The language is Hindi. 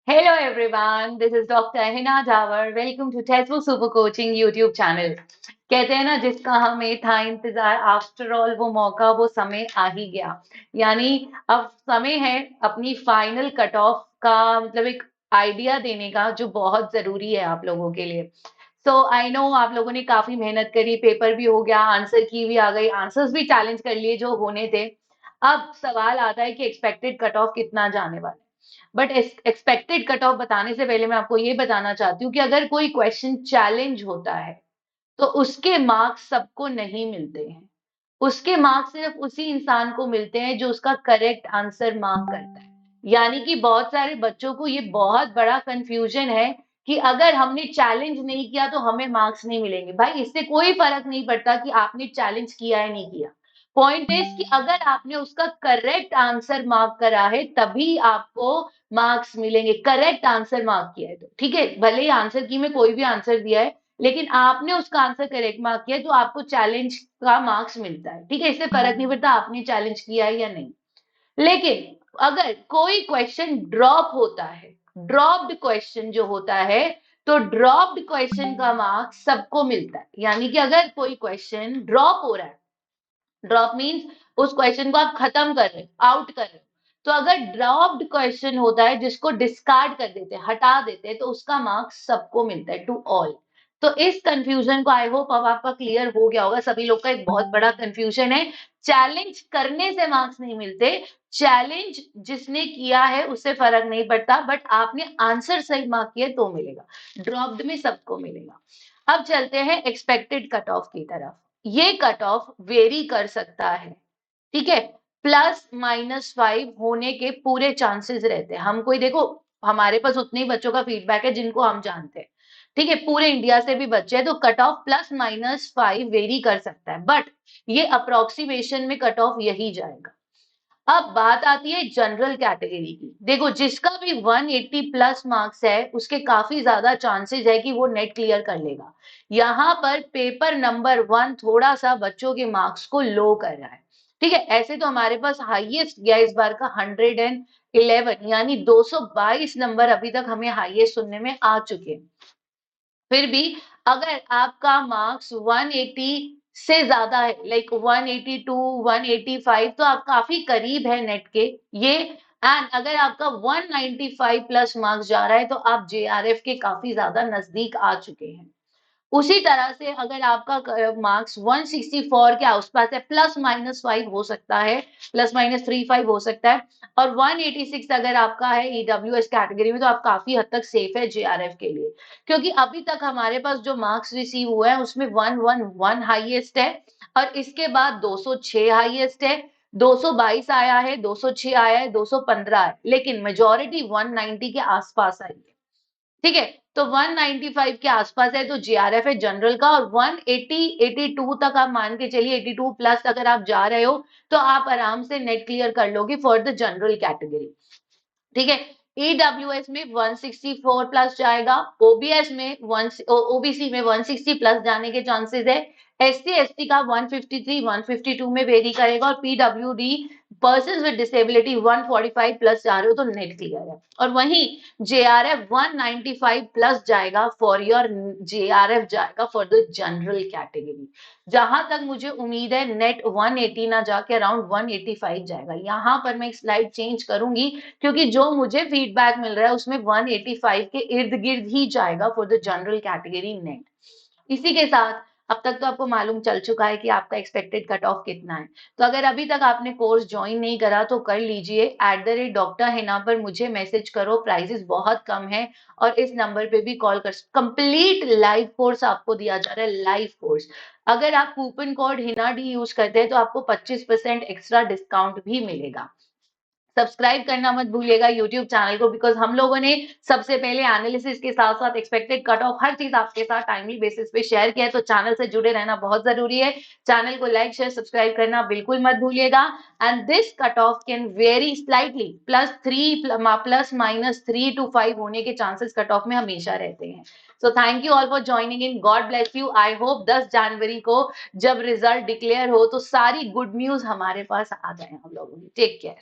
Hello everyone, this is Dr. Hina Jawar. Welcome to Textbook Super Coaching YouTube channel. कहते हैं ना जिसका हमें था इंतजार आफ्टर ऑल वो मौका वो समय आ ही गया। यानी अब समय है अपनी फाइनल कट ऑफ का मतलब एक आइडिया देने का जो बहुत जरूरी है आप लोगों के लिए। सो आई नो आप लोगों ने काफी मेहनत करी, पेपर भी हो गया, आंसर की भी आ गई, आंसर्स भी चैलेंज कर लिए जो होने थे। अब सवाल आता है कि एक्सपेक्टेड कट ऑफ कितना जाने वाला है। बट एक्सपेक्टेड कट ऑफ बताने से पहले मैं आपको ये बताना चाहती हूँ कि अगर कोई क्वेश्चन चैलेंज होता है तो उसके मार्क्स सबको नहीं मिलते हैं। उसके मार्क्स सिर्फ उसी इंसान को मिलते हैं जो उसका करेक्ट आंसर मार्क करता है। यानी कि बहुत सारे बच्चों को ये बहुत बड़ा कंफ्यूजन है कि अगर हमने चैलेंज नहीं किया तो हमें मार्क्स नहीं मिलेंगे। भाई इससे कोई फर्क नहीं पड़ता कि आपने चैलेंज किया है नहीं किया। पॉइंट इज कि अगर आपने उसका करेक्ट आंसर मार्क करा है तभी आपको मार्क्स मिलेंगे। करेक्ट आंसर मार्क किया है तो ठीक है, भले ही आंसर की में कोई भी आंसर दिया है लेकिन आपने उसका आंसर करेक्ट मार्क किया है तो आपको चैलेंज का मार्क्स मिलता है। ठीक है, इससे फर्क नहीं पड़ता आपने चैलेंज किया है या नहीं। लेकिन अगर कोई क्वेश्चन ड्रॉप होता है, ड्रॉप्ड क्वेश्चन जो होता है, तो ड्रॉप्ड क्वेश्चन का मार्क्स सबको मिलता है। यानी कि अगर कोई क्वेश्चन ड्रॉप हो रहा है, ड्रॉप मीन्स उस क्वेश्चन को आप खत्म कर रहे हो, आउट कर रहे हो, तो अगर ड्रॉप्ड क्वेश्चन होता है जिसको डिस्कार्ड कर देते हैं, हटा देते हैं, तो उसका मार्क्स सबको मिलता है, टू ऑल। तो इस कंफ्यूजन को आई होप अब आपका क्लियर हो गया होगा। सभी लोग का एक बहुत बड़ा कंफ्यूजन है, चैलेंज करने से मार्क्स नहीं मिलते, चैलेंज जिसने किया है उससे फर्क नहीं पड़ता, बट आपने आंसर सही मार्क किया तो मिलेगा। ड्रॉप्ड में सबको मिलेगा। अब चलते हैं एक्सपेक्टेड कट ऑफ की तरफ। ये कट ऑफ वेरी कर सकता है, ठीक है। +-5 होने के पूरे चांसेस रहते हैं। हम कोई देखो, हमारे पास उतने ही बच्चों का फीडबैक है जिनको हम जानते हैं, ठीक है, पूरे इंडिया से भी बच्चे हैं, तो कट ऑफ +-5 वेरी कर सकता है, बट ये अप्रोक्सीमेशन में कट ऑफ यही जाएगा। अब बात आती है जनरल कैटेगरी की। देखो जिसका भी 180 प्लस मार्क्स है उसके काफी ज्यादा चांसेस है कि वो नेट क्लियर कर लेगा। यहाँ पर पेपर नंबर 1 थोड़ा सा बच्चों के मार्क्स को लो कर रहा है, ठीक है। ऐसे तो हमारे पास हाईएस्ट गया इस बार का 111, यानी 222 नंबर अभी तक हमें हाईएस्ट सुनने में आ चुके हैं। फिर भी अगर आपका मार्क्स 180 से ज्यादा है, लाइक 182 185, तो आप काफी करीब है नेट के ये। एंड अगर आपका 195 प्लस मार्क्स जा रहा है तो आप जेआरएफ के काफी ज्यादा नजदीक आ चुके हैं। उसी तरह से अगर आपका मार्क्स 164 के आसपास है, +-5 हो सकता है, +-35 हो सकता है, और 186 अगर आपका है ईडब्ल्यूएस कैटेगरी में, तो आप काफी हद तक सेफ है जेआरएफ के लिए। क्योंकि अभी तक हमारे पास जो मार्क्स रिसीव हुए हैं उसमें 111 हाईएस्ट है, और इसके बाद 206 हाईएस्ट है, 222 आया है, 206 आया है, 215 है, लेकिन मेजोरिटी 190 के आसपास आई है। ठीक है, तो 195 के आसपास है तो जीआरएफ है जनरल का, और 180 82 तक आप मान के चलिए, 82 प्लस अगर आप जा रहे हो तो आप आराम से नेट क्लियर कर लोगे फॉर द जनरल कैटेगरी। ठीक है, ईडब्ल्यूएस में 164 प्लस जाएगा, ओबीएस में ओबीसी में 160 प्लस जाने के चांसेस है, एससी एसटी का 153 152 में वेरी करेगा, और PWD person with disability 145 plus जा रहे हो तो नेट क्लियर है। और वहीं जेआरएफ 195 प्लस जाएगा फॉर योर, जेआरएफ जाएगा फॉर द जनरल कैटेगरी। जहां तक मुझे उम्मीद है नेट 180 ना जाके अराउंड 185 जाएगा। यहाँ पर मैं एक स्लाइड चेंज करूंगी क्योंकि जो मुझे फीडबैक मिल रहा है उसमें 185 के इर्द गिर्द ही जाएगा for the general category net. इसी के साथ अब तक तो आपको मालूम चल चुका है कि आपका एक्सपेक्टेड कट ऑफ कितना है। तो अगर अभी तक आपने कोर्स ज्वाइन नहीं करा तो कर लीजिए, @Dr. हिना पर मुझे मैसेज करो, प्राइजेस बहुत कम है, और इस नंबर पे भी कॉल कर। कंप्लीट लाइव कोर्स आपको दिया जा रहा है, लाइव कोर्स। अगर आप coupon code Hina D use करते हैं तो आपको 25% एक्स्ट्रा डिस्काउंट भी मिलेगा। सब्सक्राइब करना मत भूलिएगा यूट्यूब चैनल को, बिकॉज हम लोगों ने सबसे पहले एनालिसिस के साथ साथ एक्सपेक्टेड कट ऑफ हर चीज आपके साथ टाइमली बेसिस पे शेयर किया है, तो चैनल से जुड़े रहना बहुत जरूरी है। चैनल को लाइक शेयर सब्सक्राइब करना बिल्कुल मत भूलिएगा। And this cut off can very slightly, +3 to 5 होने के चांसेस कट ऑफ में हमेशा रहते हैं। So thank you all for joining in, God bless you. I hope 10 जनवरी को जब रिजल्ट डिक्लेयर हो तो सारी गुड न्यूज हमारे पास आ जाए हम लोगों की। Take care.